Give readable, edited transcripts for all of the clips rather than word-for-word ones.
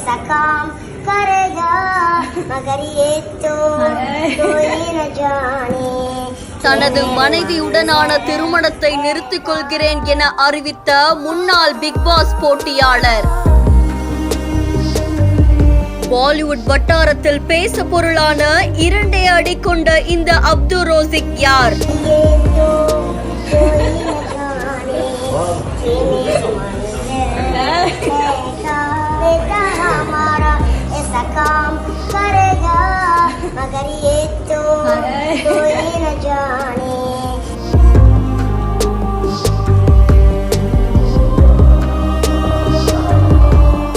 ऐसा काम करेगा मगर ये तो कोई न जाने. தனது மனைவியுடனான திருமணத்தை நிறுத்திக் கொள்கிறேன் என அறிவித்த முன்னாள் பிக் பாஸ் போட்டியாளர். பாலிவுட் வட்டாரத்தில் பேச பொருளான 2 அடி கொண்ட இந்த அப்துல் ரோசிக் யார்? मगर ये तो कोई न जाने.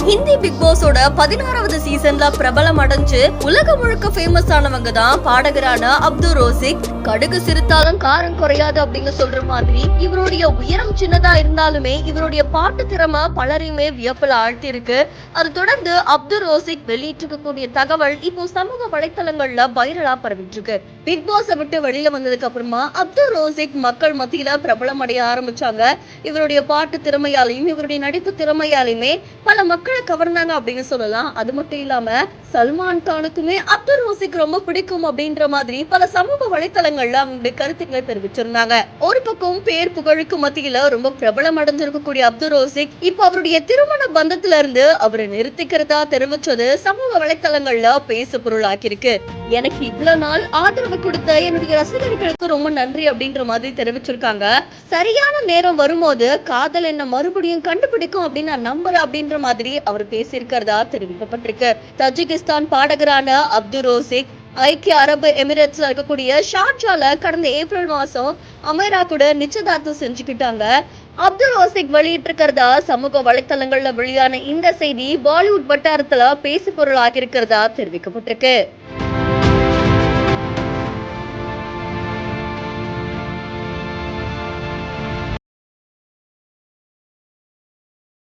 ஹிந்தி பிக் பாஸோட 16வது சீசன்ல பிரபலம் அடைஞ்சு உலகம் முழுக்க ஃபேமஸ் ஆனவங்க தான் பாடகரான அப்துல் ரோசிக். கடுகு சிரித்தாலும் காரம் குறையாது அப்படின்னு சொல்ற மாதிரி இவருடைய உயரம் சின்னதா இருந்தாலுமே இவருடைய பாட்டு திறமை பலரையுமே வியப்பில் ஆழ்த்தி இருக்கு. அது தொடர்ந்து அப்துல் ரோசிக் வெளியிட்டிருக்கக்கூடிய தகவல் இப்போ சமூக வலைத்தளங்கள்ல வைரலா பரவிட்டு இருக்கு. பிக் பாஸ் விட்டு வெளியில வந்ததுக்கு அப்புறமா அப்துல் ரோசிக் மக்கள் மத்தியில பிரபலம் அடைய ஆரம்பிச்சாங்க. இவருடைய பாட்டு திறமையாலையும் இவருடைய நடிப்பு திறமையாலையுமே பல மக்களை கவர்ந்தாங்க அப்படின்னு சொல்லலாம். அது மட்டும் இல்லாம சல்மான் கானுக்குமே அப்துல் ரோசிக் ரொம்ப பிடிக்கும் அப்படின்ற மாதிரி பல சமூக வலைத்தளங்கள்ல அவங்களுடைய கருத்துக்களை தெரிவிச்சிருந்தாங்க. ஒரு பக்கம் பேர் புகழுக்கு மத்தியில ரொம்ப பிரபலம் அடைஞ்சிருக்கக்கூடிய அப்துல் ரோசிக் இப்ப அவருடைய திருமண பந்தத்துல இருந்து அவரை நிறுத்திக்கிறதா தெரிவிச்சது சமூக வலைத்தளங்கள்ல பேசு பொருளாக்கி இருக்கு. எனக்கு இவ்வளவு நாள் ஆதரவு கொடுத்த என்னுடைய ரசிகர்களுக்கு ரொம்ப நன்றி அப்படின்ற மாதிரி தெரிவிச்சிருக்காங்க. சரியான நேரம் வரும்போது காதல் என்ன மறுபடியும் கண்டுபிடிக்கும் அப்படின்னு நான் நம்புறேன் அப்படின்ற மாதிரி அவர் பேசியிருக்கிறதா தெரிவிக்கப்பட்டிருக்கு. தஜிகிஸ்தான் பாடகரான அப்துல் ரோசிக் ஐக்கிய அரபு எமிரேட்ஸ்ல இருக்கக்கூடிய ஷார்ஜால கடந்த ஏப்ரல் மாசம் அமீரா கூட நிச்சயதார்த்தம் செஞ்சுக்கிட்டாங்க. அப்துல் ரோசிக் வெளியிட்டிருக்கிறதா சமூக வலைத்தளங்கள்ல வெளியான இந்த செய்தி பாலிவுட் வட்டாரத்துல பேசு பொருள் ஆகியிருக்கிறதா தெரிவிக்கப்பட்டிருக்கு.